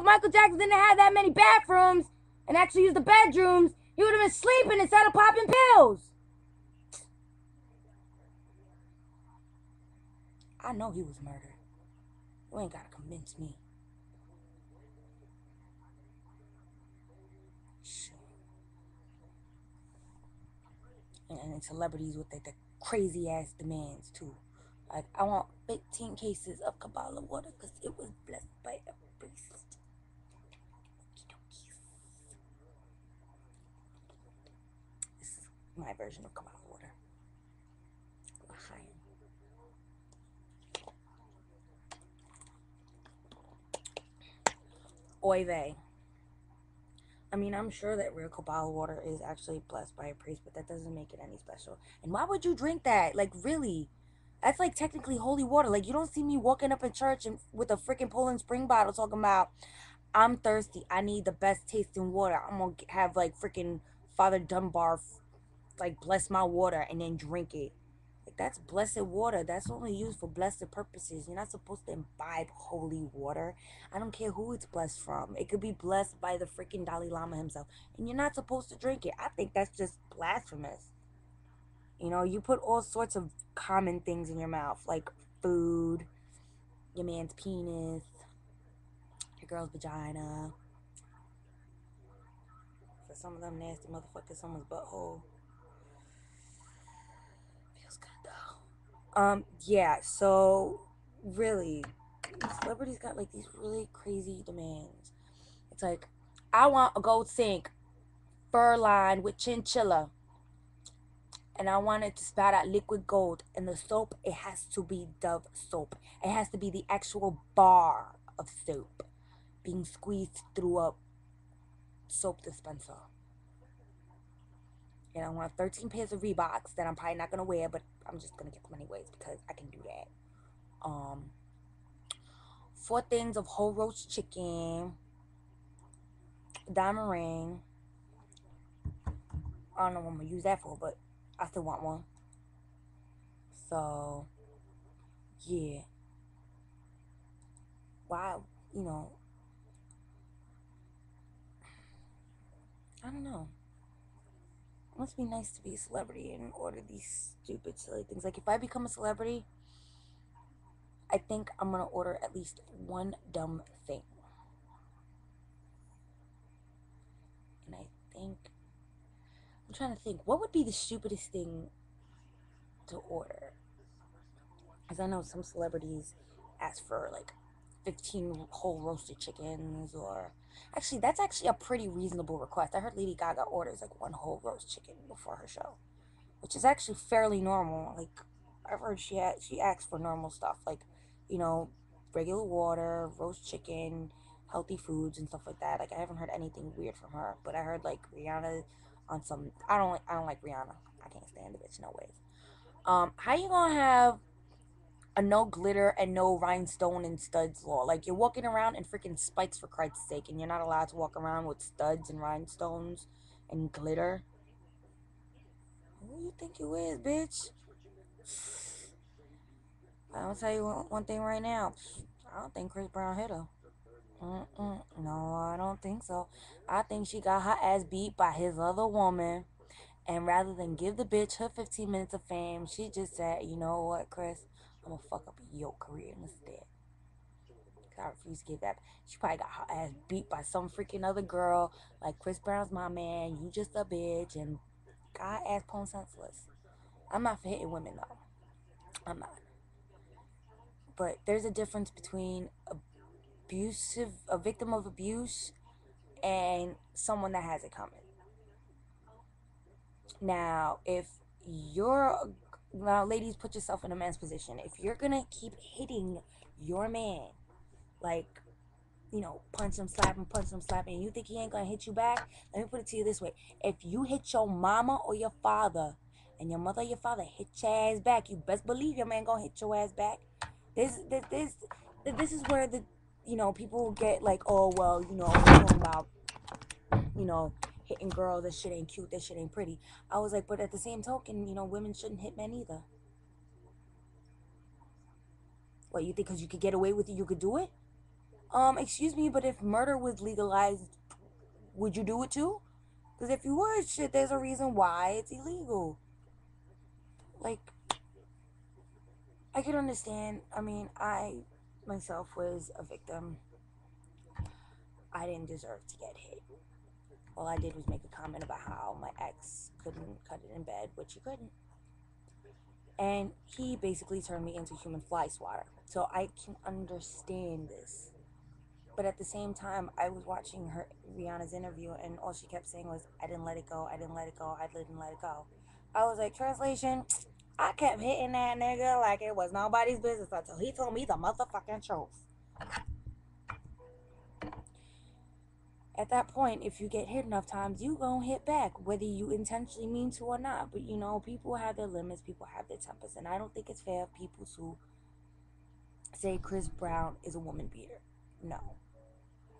if Michael Jackson didn't have that many bathrooms and actually used the bedrooms, he would have been sleeping instead of popping pills. I know he was murdered. You ain't gotta convince me. Shit. And celebrities with the crazy ass demands too. Like, I want 15 cases of Kabbalah water because it was blessed by a priest. This is my version of Kabbalah water. Oy vey. I mean, I'm sure that real Kabbalah water is actually blessed by a priest, but that doesn't make it any special. And why would you drink that? Like, really? That's like technically holy water. Like, you don't see me walking up in church and with a freaking Poland Spring bottle talking about, I'm thirsty. I need the best tasting water. I'm gonna have like freaking Father Dunbar like bless my water and then drink it. Like, that's blessed water. That's only used for blessed purposes. You're not supposed to imbibe holy water. I don't care who it's blessed from. It could be blessed by the freaking Dalai Lama himself. And you're not supposed to drink it. I think that's just blasphemous. You know, you put all sorts of common things in your mouth, like food, your man's penis, your girl's vagina. For some of them nasty motherfuckers, someone's butthole. Feels good though. Yeah, so really, celebrities got like these really crazy demands. It's like, I want a gold sink, fur lined with chinchilla, and I want it to spout out liquid gold. And the soap, it has to be Dove soap. It has to be the actual bar of soap being squeezed through a soap dispenser. And I want 13 pairs of Reeboks that I'm probably not gonna wear, but I'm just gonna get them anyways because I can do that. 4 things of whole roast chicken, diamond ring. I don't know what I'm gonna use that for, but I still want one. So yeah, wow, you know, I don't know. It must be nice to be a celebrity and order these stupid, silly things. Like, if I become a celebrity, I think I'm gonna order at least one dumb thing. And I think, I'm trying to think, what would be the stupidest thing to order? Because I know some celebrities ask for like 15 whole roasted chickens, or actually, that's actually a pretty reasonable request. I heard Lady Gaga orders like one whole roast chicken before her show, which is actually fairly normal. Like, I've heard she asks for normal stuff, like, you know, regular water, roast chicken, healthy foods and stuff like that. Like, I haven't heard anything weird from her, but I heard like Rihanna on some. I don't like Rihanna. I can't stand the bitch. No ways. How you gonna have a no glitter and no rhinestone and studs law? Like, you're walking around in freaking spikes for Christ's sake, and you're not allowed to walk around with studs and rhinestones and glitter. Who you think you is, bitch? I'll tell you one thing right now. I don't think Chris Brown hit her. No, I don't think so. I think she got her ass beat by his other woman. And rather than give the bitch her 15 minutes of fame, she just said, you know what, Chris? I'm gonna fuck up your career instead. I refuse to give that. She probably got her ass beat by some freaking other girl. Like, Chris Brown's my man. You just a bitch. And got her ass pwned senseless. I'm not for hitting women, though. I'm not. But there's a difference between a victim of abuse, and someone that has it coming. Now, if you're now, ladies, put yourself in a man's position. If you're gonna keep hitting your man, like, punch him, slap him, and you think he ain't gonna hit you back, let me put it to you this way: if you hit your mama or your father, and your mother or your father hit your ass back, you best believe your man gonna hit your ass back. This is where the people get like, oh well, we're talking about you know hitting girls. That shit ain't cute. That shit ain't pretty. I was like, but at the same token, women shouldn't hit men either. What, you think because you could get away with it, you could do it? Excuse me, but if murder was legalized, would you do it too? Because if you would, shit, there's a reason why it's illegal. Like, I could understand. I mean, I myself was a victim. I didn't deserve to get hit. All I did was make a comment about how my ex couldn't cut it in bed, which he couldn't. And he basically turned me into human fly swatter. So I can understand this. But at the same time, I was watching her Rihanna's interview, and all she kept saying was, "I didn't let it go. I didn't let it go. I didn't let it go." I was like, translation, I kept hitting that nigga like it was nobody's business until he told me the motherfucking truth. At that point, if you get hit enough times, you gonna hit back, whether you intentionally mean to or not. But you know, people have their limits, people have their tempers, and I don't think it's fair of people to say Chris Brown is a woman beater. No,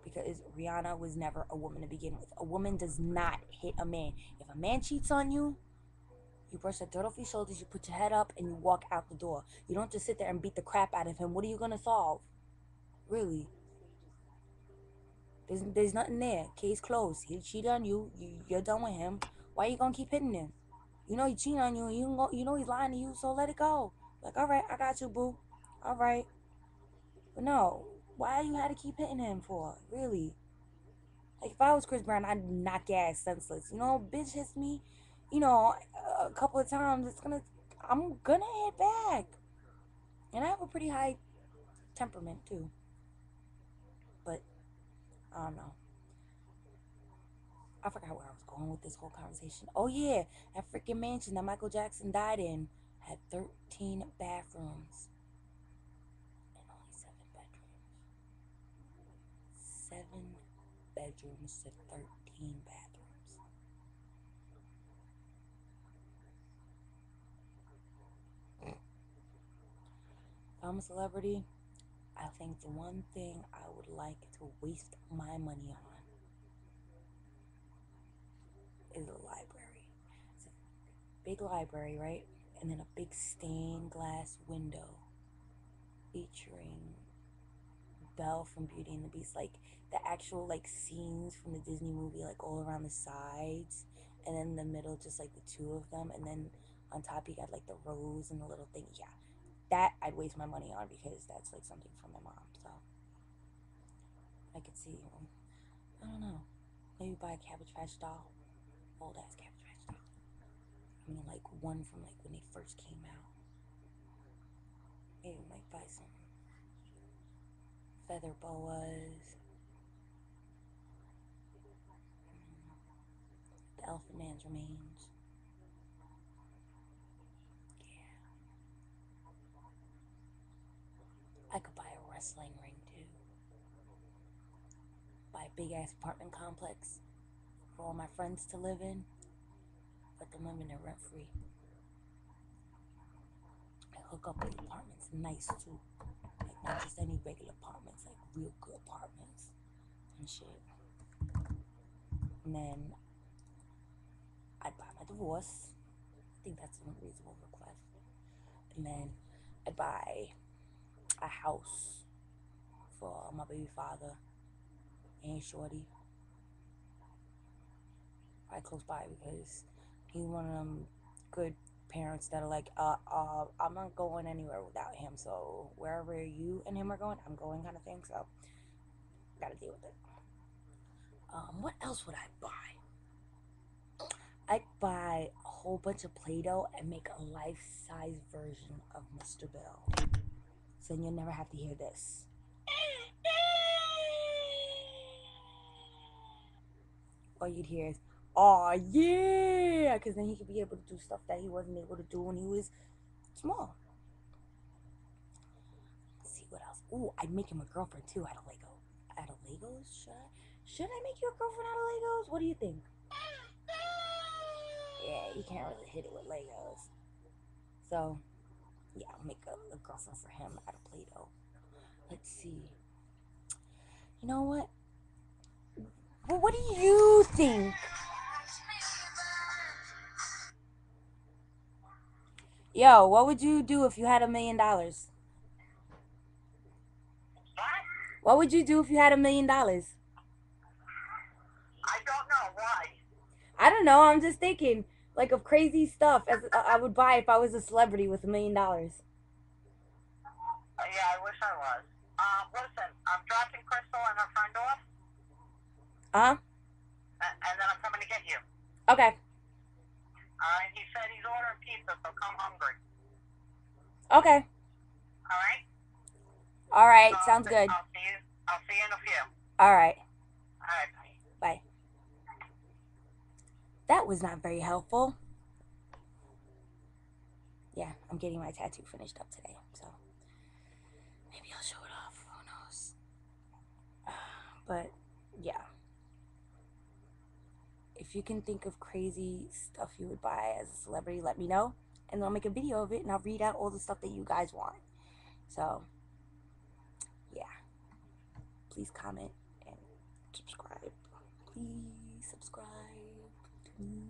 because Rihanna was never a woman to begin with. A woman does not hit a man. If a man cheats on you, you brush the dirt off your shoulders, you put your head up, and you walk out the door. You don't just sit there and beat the crap out of him. What are you gonna solve? Really? There's nothing there. Case closed. He cheated on you. You're done with him. Why are you gonna keep hitting him? You know he cheating on you. You know he's lying to you. So let it go. Like, all right, I got you, boo. All right, but no. Why you had to keep hitting him for? Really? Like, if I was Chris Brown, I'd knock your ass senseless. You know, bitch hits me, you know, a couple of times. I'm gonna hit back, and I have a pretty high temperament too. But I don't know. I forgot where I was going with this whole conversation. Oh yeah, that freaking mansion that Michael Jackson died in had 13 bathrooms and only 7 bedrooms. 7 bedrooms to 13 bathrooms. If I'm a celebrity, I think the one thing I would like to waste my money on is a library. It's a big library, right? And then a big stained glass window featuring Belle from Beauty and the Beast, like the actual like scenes from the Disney movie, like all around the sides, and then in the middle, just like the two of them, and then on top you got like the rose and the little thing. Yeah, that I'd waste my money on because that's like something from my mom. So I could see, I don't know, maybe buy a Cabbage Patch doll, old ass Cabbage Patch doll. I mean, like one from like when they first came out. Maybe might buy some feather boas, the Elephant Man's remains. Yeah, I could buy a wrestling ring too. Buy a big ass apartment complex for all my friends to live in. Let them live in there rent free. I hook up with apartments nice too. Like not just any regular apartments, like real good apartments and shit. And then I'd buy my divorce. I think that's an unreasonable request. And then I'd buy a house for my baby father and Shorty. Right close by because he's one of them good parents that are like, I'm not going anywhere without him. So wherever you and him are going, I'm going, kind of thing. So gotta deal with it. What else would I buy? I'd buy a whole bunch of Play-Doh and make a life-size version of Mr. Bill. So then you'll never have to hear this. All you'd hear is, "Oh yeah," because then he could be able to do stuff that he wasn't able to do when he was small. Let's see what else. Ooh, I'd make him a girlfriend too out of Lego. Out of Legos? Should I make you a girlfriend out of Legos? What do you think? Yeah, you can't really hit it with Legos. So yeah, I'll make a girlfriend for him out of Play-Doh. Let's see. You know what? Well, what do you think? Yo, what would you do if you had $1 million? What would you do if you had $1 million? I don't know why. I don't know. I'm just thinking like of crazy stuff as I would buy if I was a celebrity with $1 million. Yeah, I wish I was. Listen, I'm dropping Crystal and her friend off, Uh huh. and then I'm coming to get you. Okay. All right? He said he's ordering pizza, so come hungry. Okay. All right? All right. So Sounds good. I'll see you. I'll see you in a few. All right. All right. Bye. That was not very helpful. Yeah, I'm getting my tattoo finished up today, so maybe I'll show it off. Who knows? But yeah, if you can think of crazy stuff you would buy as a celebrity, let me know, and I'll make a video of it, and I'll read out all the stuff that you guys want. So yeah, please comment and subscribe. Please subscribe to me,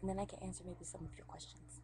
and then I can answer maybe some of your questions.